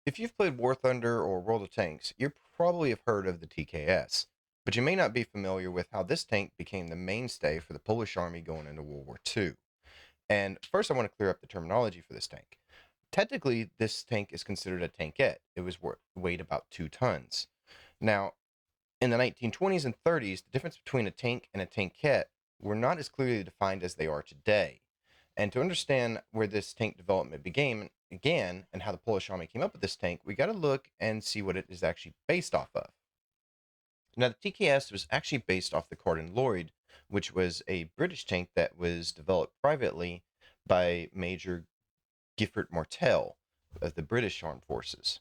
If you've played War Thunder or World of Tanks, you probably have heard of the TKS, but you may not be familiar with how this tank became the mainstay for the Polish army going into World War II. And first, I want to clear up the terminology for this tank. Technically, this tank is considered a tankette. It was weighed about 2 tons. Now, in the 1920s and 30s, the difference between a tank and a tankette were not as clearly defined as they are today. And to understand where this tank development began and how the Polish army came up with this tank, we got to look and see what it is actually based off of. Now, the TKS was actually based off the Cardin Lloyd, which was a British tank that was developed privately by Major Gifford Martel of the British Armed Forces.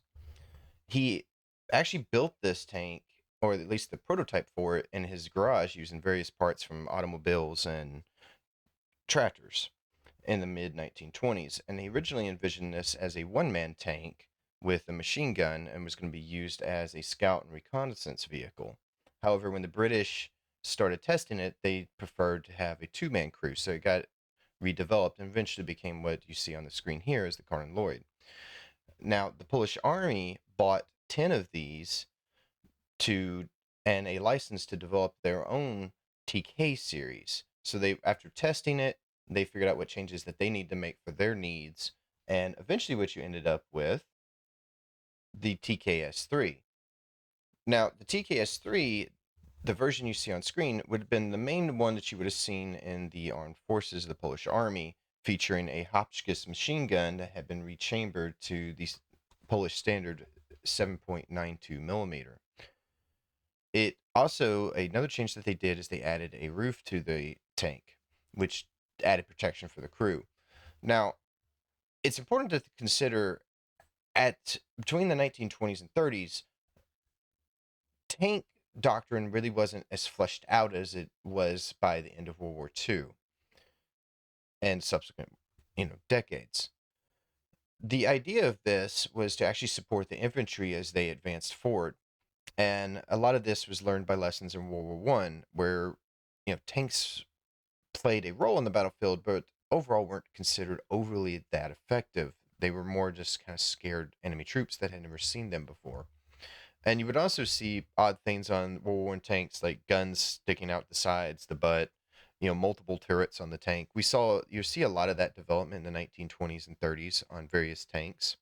He actually built this tank, or at least the prototype for it, in his garage using various parts from automobiles and tractors in the mid 1920s. And he originally envisioned this as a one-man tank with a machine gun and was going to be used as a scout and reconnaissance vehicle. However, when the British started testing it, they preferred to have a two-man crew, so it got redeveloped and eventually became what you see on the screen here as the Cardin Lloyd. Now, the Polish army bought 10 of these to and a license to develop their own TK series. So they, after testing it, they figured out what changes that they need to make for their needs, and eventually, what you ended up with the TKS-3. Now, the TKS-3, the version you see on screen, would have been the main one that you would have seen in the armed forces of the Polish army, featuring a Hotchkiss machine gun that had been rechambered to the Polish standard 7.92 millimeter. It also, another change that they did is they added a roof to the tank, which added protection for the crew. Now, it's important to consider at between the 1920s and 30s, tank doctrine really wasn't as fleshed out as it was by the end of World War II and subsequent, decades. The idea of this was to actually support the infantry as they advanced forward, and a lot of this was learned by lessons in World War One, where tanks played a role in the battlefield, but overall weren't considered overly that effective. They were more just kind of scared enemy troops that had never seen them before. And you would also see odd things on World War One tanks, like guns sticking out the sides, the butt, multiple turrets on the tank. You see a lot of that development in the 1920s and 30s on various tanks.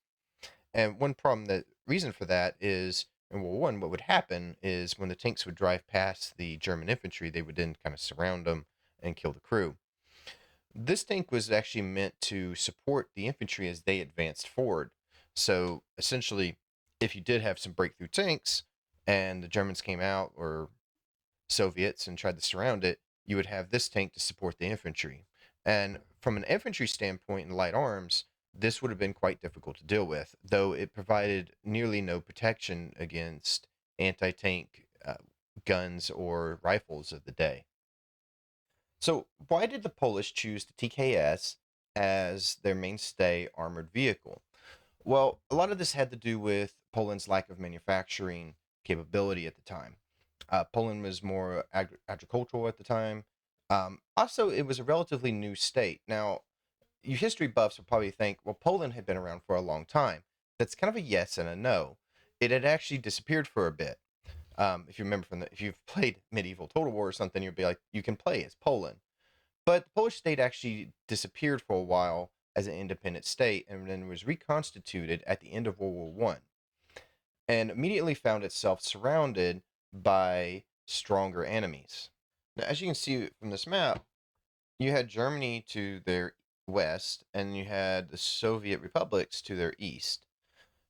And one reason for that is in World War One, what would happen is when the tanks would drive past the German infantry, they would then kind of surround them and kill the crew. This tank was actually meant to support the infantry as they advanced forward. So essentially, if you did have some breakthrough tanks and the Germans came out, or Soviets, and tried to surround it, you would have this tank to support the infantry. And from an infantry standpoint in light arms, this would have been quite difficult to deal with, though it provided nearly no protection against anti tank guns or rifles of the day. So, why did the Polish choose the TKS as their mainstay armored vehicle? Well, a lot of this had to do with Poland's lack of manufacturing capability at the time. Poland was more agricultural at the time. Also, it was a relatively new state. Now, you history buffs will probably think, well, Poland had been around for a long time. That's kind of a yes and a no. It had actually disappeared for a bit. If you remember if you've played medieval Total War or something, you'd be like, you can play as Poland. But the Polish state actually disappeared for a while as an independent state and then was reconstituted at the end of World War One and immediately found itself surrounded by stronger enemies. Now, as you can see from this map, you had Germany to their west and you had the Soviet republics to their east.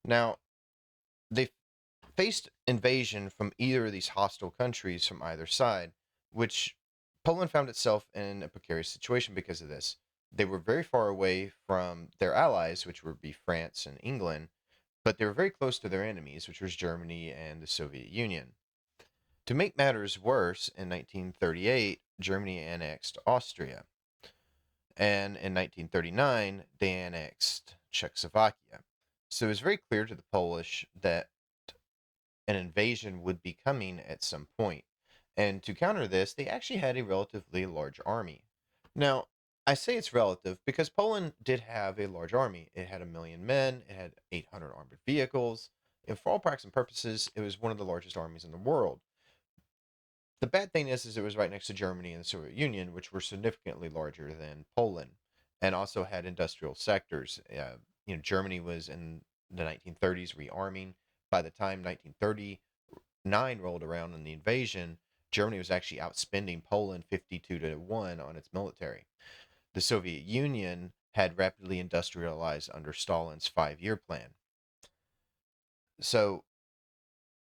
Now, they faced invasion from either of these hostile countries from either side, which Poland found itself in a precarious situation because of this. They were very far away from their allies, which would be France and England, but they were very close to their enemies, which was Germany and the Soviet Union. To make matters worse, in 1938, Germany annexed Austria, and in 1939, they annexed Czechoslovakia. So it was very clear to the Polish that an invasion would be coming at some point. And to counter this, they actually had a relatively large army. Now, I say it's relative because Poland did have a large army. It had 1 million men, it had 800 armored vehicles, and for all practical and purposes, it was one of the largest armies in the world. The bad thing is it was right next to Germany and the Soviet Union, which were significantly larger than Poland, and also had industrial sectors. Germany was in the 1930s rearming. By the time 1939 rolled around in the invasion, Germany was actually outspending Poland 52-1 on its military. The Soviet Union had rapidly industrialized under Stalin's 5-year plan. So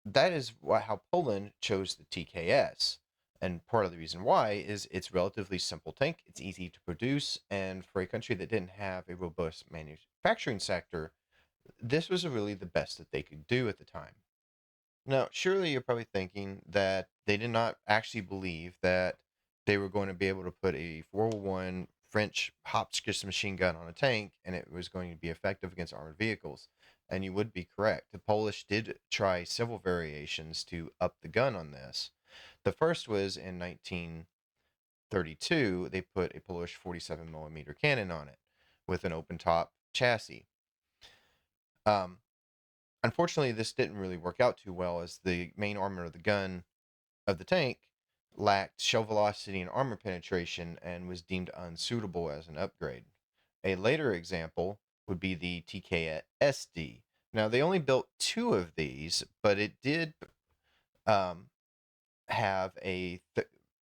that is how Poland chose the TKS. And part of the reason why is it's relatively simple tank, it's easy to produce, and for a country that didn't have a robust manufacturing sector, this was really the best that they could do at the time. Now, surely you're probably thinking that they did not actually believe that they were going to be able to put a 401 French Hotchkiss machine gun on a tank and it was going to be effective against armored vehicles. And you would be correct. The Polish did try several variations to up the gun on this. The first was in 1932, they put a Polish 47 millimeter cannon on it with an open top chassis. Um, Unfortunately, this didn't really work out too well as the main armor of the gun of the tank lacked shell velocity and armor penetration and was deemed unsuitable as an upgrade. A later example would be the TKS. Now, they only built two of these, but it did um, have a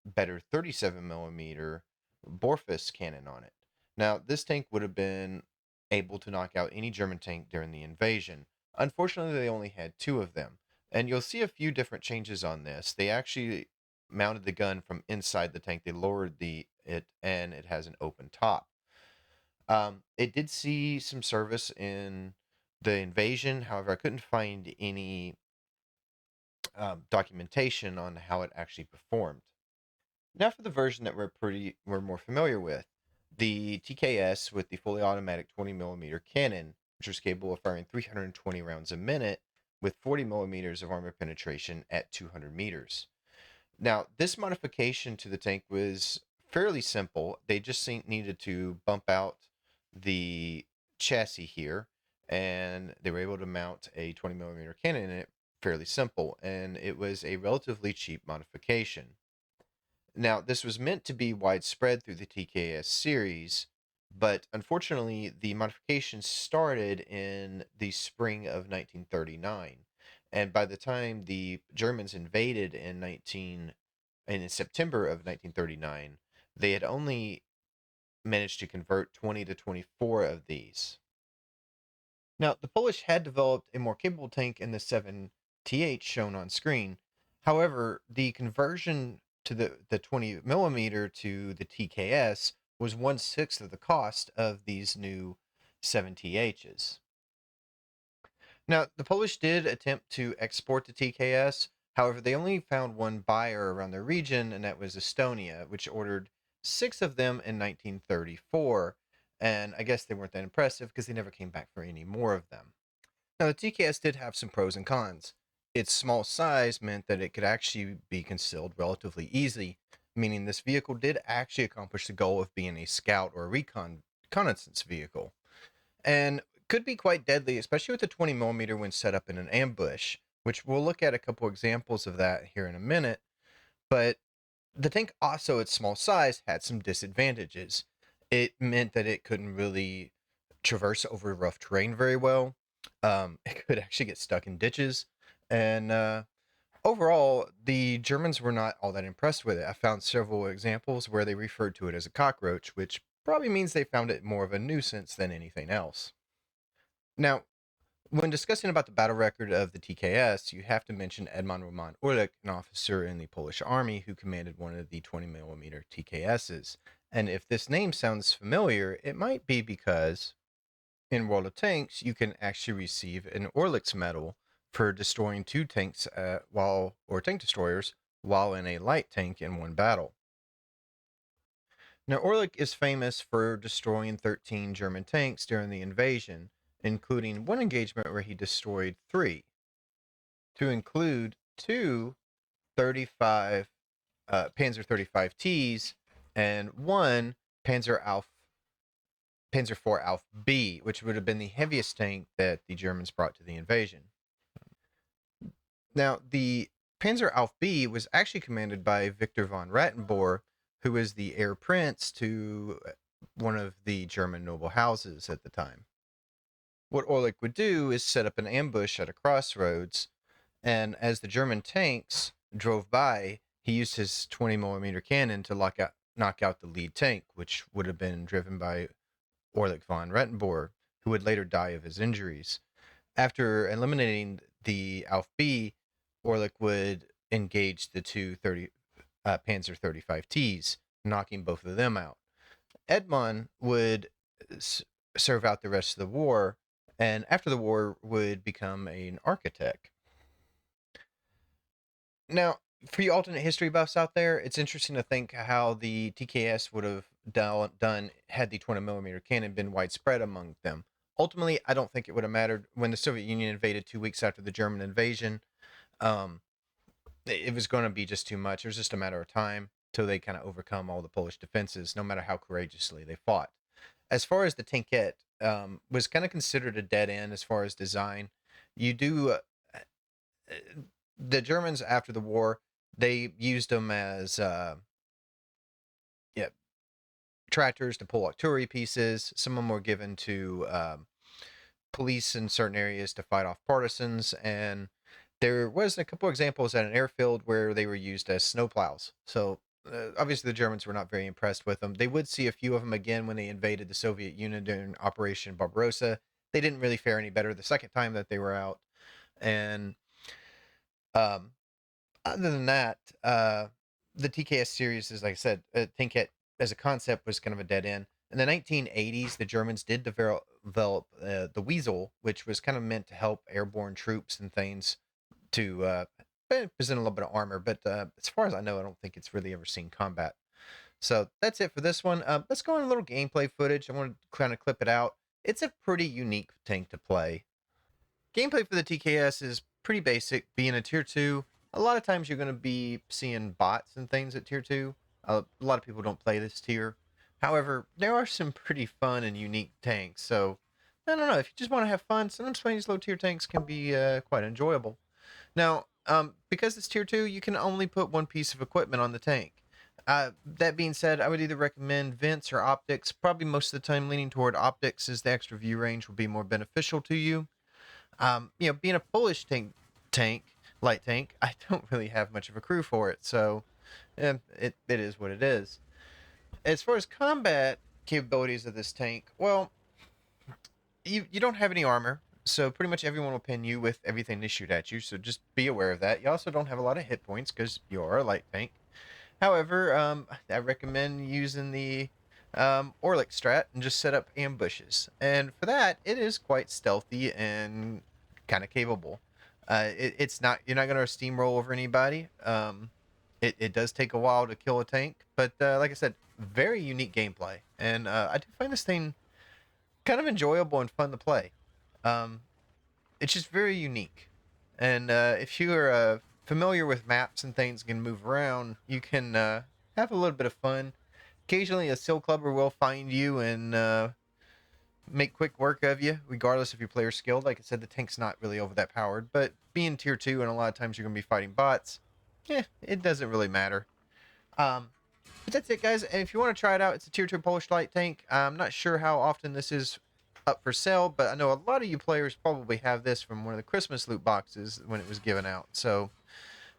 better 37 millimeter Borfus cannon on it. Now, this tank would have been able to knock out any German tank during the invasion. Unfortunately, they only had two of them. And you'll see a few different changes on this. They actually mounted the gun from inside the tank. They lowered it and it has an open top. It did see some service in the invasion. However, I couldn't find any documentation on how it actually performed. Now for the version that we're more familiar with, the TKS with the fully automatic 20 millimeter cannon, which was capable of firing 320 rounds a minute with 40 millimeters of armor penetration at 200 meters. Now, this modification to the tank was fairly simple. They just needed to bump out the chassis here, and they were able to mount a 20 millimeter cannon in it. Fairly simple, and it was a relatively cheap modification. Now, this was meant to be widespread through the TKS series, but unfortunately, the modifications started in the spring of 1939. And by the time the Germans invaded in September of 1939, they had only managed to convert 20 to 24 of these. Now, the Polish had developed a more capable tank in the 7TH shown on screen. However, the conversion to the 20 millimeter to the TKS was 1/6 of the cost of these new 7THs. Now, the Polish did attempt to export the TKS. However, they only found one buyer around their region, and that was Estonia, which ordered 6 of them in 1934. And I guess they weren't that impressive because they never came back for any more of them. Now, the TKS did have some pros and cons. Its small size meant that it could actually be concealed relatively easily, meaning this vehicle did actually accomplish the goal of being a scout or a reconnaissance vehicle, and could be quite deadly, especially with the 20 millimeter when set up in an ambush, which we'll look at a couple examples of that here in a minute. But the tank also, its small size, had some disadvantages. It meant that it couldn't really traverse over rough terrain very well. It could actually get stuck in ditches. And overall, the Germans were not all that impressed with it. I found several examples where they referred to it as a cockroach, which probably means they found it more of a nuisance than anything else. Now, when discussing about the battle record of the TKS, you have to mention Edmund Orlik, an officer in the Polish army who commanded one of the 20 millimeter TKSs. And if this name sounds familiar, it might be because in World of Tanks, you can actually receive an Orlik's medal for destroying two tanks or tank destroyers while in a light tank in one battle. Now, Orlik is famous for destroying 13 German tanks during the invasion, including one engagement where he destroyed 3, to include 2 35 Panzer 35Ts and 1 Panzer Alf Panzer IV Alf B, which would have been the heaviest tank that the Germans brought to the invasion. Now, the Panzer Alf B was actually commanded by Victor von Rattenbohr, who was the heir prince to one of the German noble houses at the time. What Orlik would do is set up an ambush at a crossroads, and as the German tanks drove by, he used his 20 millimeter cannon to knock out the lead tank, which would have been driven by Orlik von Rattenbohr, who would later die of his injuries. After eliminating the Alf B, Orlik would engage the two Panzer 35Ts, knocking both of them out. Edmund would serve out the rest of the war, and after the war would become an architect. Now, for you alternate history buffs out there, it's interesting to think how the TKS would have done had the 20 millimeter cannon been widespread among them. Ultimately, I don't think it would have mattered. When the Soviet Union invaded 2 weeks after the German invasion, it was going to be just too much. It was just a matter of time till they kind of overcome all the Polish defenses, no matter how courageously they fought. As far as the Tankette, was kind of considered a dead end as far as design. You do the Germans after the war, they used them as tractors to pull artillery pieces. Some of them were given to police in certain areas to fight off partisans, and there was a couple examples at an airfield where they were used as snowplows. So obviously the Germans were not very impressed with them. They would see a few of them again when they invaded the Soviet Union during Operation Barbarossa. They didn't really fare any better the second time that they were out. And other than that, the TKS series is, like I said, Tankette as a concept was kind of a dead end. In the 1980s, the Germans did develop the Weasel, which was kind of meant to help airborne troops and things to present a little bit of armor. But as far as I know, I don't think it's really ever seen combat. So that's it for this one. Let's go on a little gameplay footage. I want to kind of clip it out. It's a pretty unique tank to play. Gameplay for the TKS is pretty basic. Being a tier 2, a lot of times you're going to be seeing bots and things at tier 2. A lot of people don't play this tier. However, there are some pretty fun and unique tanks. So, I don't know. If you just want to have fun, sometimes playing these low tier tanks can be quite enjoyable. Now, because it's tier 2, you can only put one piece of equipment on the tank. That being said, I would either recommend vents or optics. Probably most of the time leaning toward optics, as the extra view range will be more beneficial to you. Being a Polish light tank, I don't really have much of a crew for it, so it is what it is. As far as combat capabilities of this tank, well, you don't have any armor, so pretty much everyone will pin you with everything they shoot at you, so just be aware of that. You also don't have a lot of hit points because you are a light tank. However, I recommend using the Orlik strat and just set up ambushes. And for that, it is quite stealthy and kind of capable. It's not, you're not going to steamroll over anybody. It does take a while to kill a tank, but like I said, very unique gameplay. And I do find this thing kind of enjoyable and fun to play. It's just very unique. And if you are familiar with maps and things can move around, you can have a little bit of fun. Occasionally a seal clubber will find you and make quick work of you, regardless if your player's skilled. Like I said, the tank's not really over that powered, but being tier 2 and a lot of times you're going to be fighting bots, it doesn't really matter. But that's it, guys. And if you want to try it out, it's a tier 2 Polish light tank. I'm not sure how often this is up for sale, but I know a lot of you players probably have this from one of the Christmas loot boxes when it was given out. So,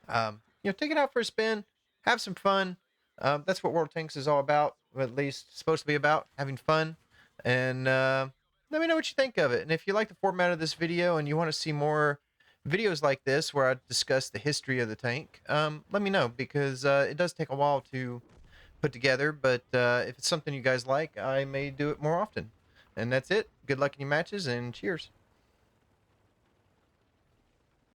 take it out for a spin, have some fun. That's what World of Tanks is all about, or at least supposed to be about, having fun. And let me know what you think of it. And if you like the format of this video and you want to see more videos like this where I discuss the history of the tank, let me know, because it does take a while to put together. But if it's something you guys like, I may do it more often. And that's it. Good luck in your matches, and cheers.